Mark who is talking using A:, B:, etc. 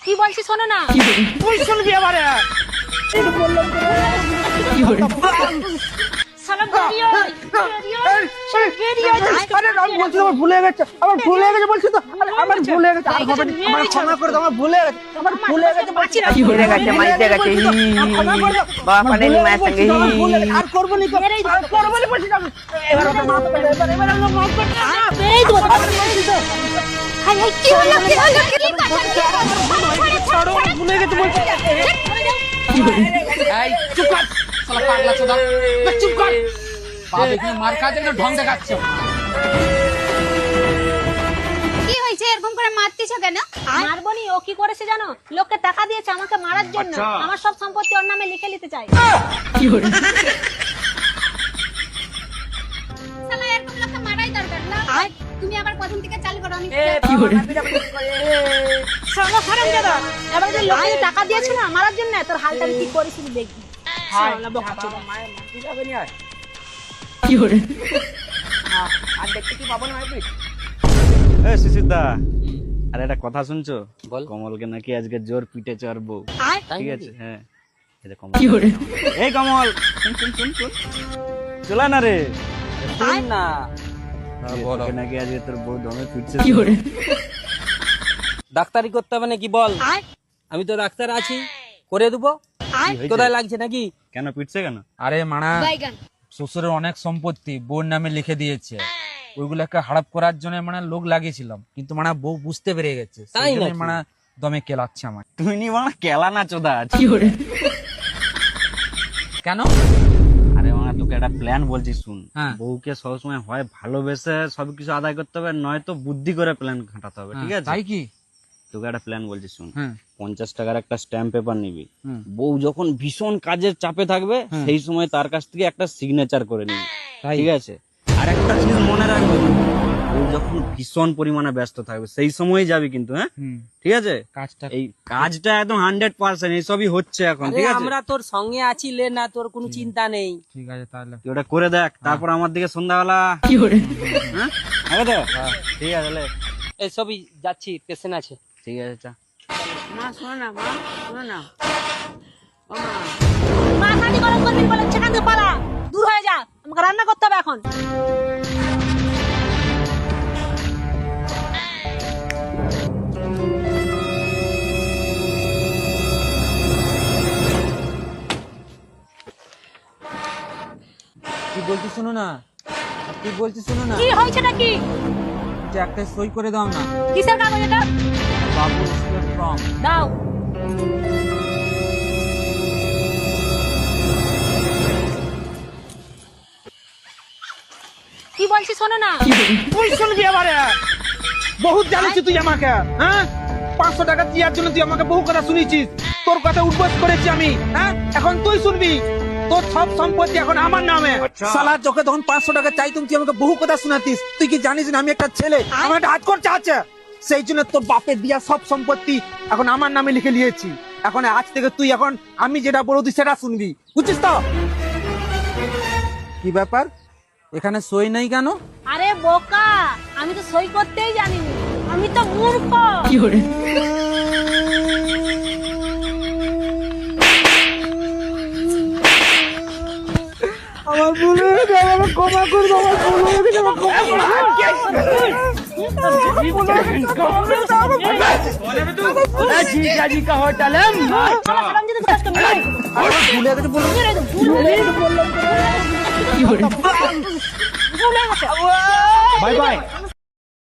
A: কি বলছি শোনো না।
B: তুই শুনবি এবারে।
A: শালা বেরিয়ে আয়, বেরিয়ে আয়, বেরিয়ে আয়।
B: আরে আমি বলছি আমার ভুলে গেছে, আমার ভুলে গেছে বলছি তো, আমার ভুলে গেছে, আর হবে না, আমার ক্ষমা করে দাও, আমার ভুলে গেছে, আমার ভুলে গেছে বলছি না,
C: কি ভুলে গেছে, মাইতে গেছে,
B: ক্ষমা করে দাও,
C: বাবা পানেনি মায়ের সঙ্গে
B: আর করবো নি, আর করবো নি বলছি আমি, এবার আমাকে মাফ করে দাও, এবার আমাকে মাফ করে দাও,
A: বেরিয়ে দেবো।
B: আরে বলছি তো,
A: হাই হাই, কি হলো, কি হলো, কি
B: ছাড়ো, ভুলে গেছে বলছি।
D: এই চুপ কর শালা পাগলা চোদা, চুপ কর। বাপ এখানে মার কাজ একটা ঢং দেখাচ্ছে।
E: কি হয়েছে, এরকম করে মারতেছো কেন?
A: মারবনি, ও কি করেছে জানো? লোককে টাকা দিয়েছে আমাকে মারার জন্য, আমার সব সম্পত্তি ওর নামে লিখে নিতে চাই।
E: শালা এরকম লোককে মারাই দরকার না। তুমি আবার প্রথম থেকে চালু করো। আমি
A: শালা হারামজাদা, এবার যে লোককে টাকা দিয়েছে না মারার জন্য, তোর হালটা আমি কি করেছি দেখবি। শালা বোকাচোদা।
B: আর দেখতে কি পাবো না ভাই?
F: এ সুচিতা, আরে একটা কথা শুনছো?
D: বল।
F: কমলকে নাকি আজকে জোর পিটে চড়বো। ঠিক আছে, হ্যাঁ। এই যে কমল, এই কমল, শুন শুন শুন শুন, চলা না রে,
D: শুন না।
F: তোকে নাকি আজকে তোর বউ দমে পিটছে।
D: ডাক্তারি করতে হবে নাকি বল? আমি তো ডাক্তার আছি, করে দেবো।
F: কি হয়েছে?
D: তোরাই লাগছে নাকি?
F: কেন পিটছে কেন?
G: আরে মানা,
E: বাইগান
G: শ্বশুরের অনেক সম্পত্তি বোন নামে লিখে দিয়েছে, ওইগুলোকে হাড়াপ করার জন্য মানে লোক লাগিয়েছিলাম, কিন্তু মানে বউ বুঝতে পেরে গেছে,
D: তাই
G: সেই জন্যই
D: নাকি?
G: মানে দমে কেলাচ্ছে আমার।
F: তুই নি মানে কেলা না চোদা আছে।
G: কেন?
F: আরে মানে তোকে একটা প্ল্যান বলছি শুন।
G: হ্যাঁ।
F: বউকে সবসময় হয় ভালোবেসে সবকিছু আদায় করতে হবে, নয়তো বুদ্ধি করে প্ল্যান খাটাতে হবে, ঠিক আছে?
G: তাই কি?
F: তোকে একটা প্ল্যান বলছি শুন।
G: হ্যাঁ।
F: 50 টাকার একটা স্ট্যাম্প পেপার নিবি,
G: হুম।
F: বউ যখন ভীষণ কাজের চাপে থাকবে সেই সময় তার কাছ থেকে একটা সিগনেচার করে নিবি,
G: তাই?
F: ঠিক আছে? আর একটা জিনিস মনে রাখবি, বউ যখন ভীষণ পরিমাণে ব্যস্ত থাকবে সেই সময় যাবি কিন্তু, হ্যাঁ,
G: হুম।
F: ঠিক আছে?
G: কাজটা
F: এই কাজটা একদম 100%, এইসবই হচ্ছে এখন,
D: আরে
F: ঠিক আছে?
D: আমরা তোর সঙ্গে আছি, লে না, তোর কোনো চিন্তা নেই।
G: ঠিক আছে তাহলে।
F: তুই ওটা করে দেখ, তারপর আমার দিকে সন্ধ্যাবেলা, হ্যাঁ, হবে তো? ঠিক আছে লে।
D: এই সবই যাচ্ছি, পেশেন্ট আছে।
F: ঠিক আছে, চা।
A: মাথাটি গরম করবি বলে সেখান থেকে পালা, দূর হয়ে যা, আমাকে রান্না করতে হবে এখন।
G: কি বলছি শোনো না, কি বলছি শোনো না,
A: কি হয়েছে নাকি?
G: যে একটা সই করে দাও না,
A: কিসের কাগজ এটা?
G: বাবু ফর্ম।
A: দাও। কি বলছি শোনো না।
B: তুই শুনবি এবারে। বহুত জানিস তুই আমাকে, হ্যাঁ? 500 টাকা দেওয়ার জন্য তুই আমাকে বহু কথা শুনেছিস, তোর কথা উদ্বোধ করেছি আমি, হ্যাঁ? এখন তুই শুনবি, তোর সব সম্পত্তি এখন আমার নামে। শালা তোকে তখন 500 টাকা চাইতুম, তুই আমাকে বহু কথা শোনাতিস। তুই কি জানিস না আমি একটা ছেলে, আমার একটা হাত খরচা আছে, সেই জন্য তোর বাপের দিয়া সব সম্পত্তি এখন আমার নামে লিখে নিয়েছি। এখন আজ থেকে তুই এখন আমি যেটা বলবো তুই সেটা শুনবি, বুঝছিস তো? কি ব্যাপার?
G: এখানে সই নেই কেন?
A: আরে বোকা, আমি তো সই করতেই জানিনি, আমি তো মূর্খ।
B: আমার ভুল হয়ে গেছে, আমাকে ক্ষমা করে দাও, আমার ভুল হয়ে গেছে, আমাকে ক্ষমা করে দাও।
F: জিজাজি কা হোটেল है
A: শালা হারামজাদা, তুই কাজ করবি না।
B: আমার ভুল হয়ে গেছে বললাম।
A: ভুল হয়ে গেছে, ভুল হয়ে গেছে।
B: Bye bye.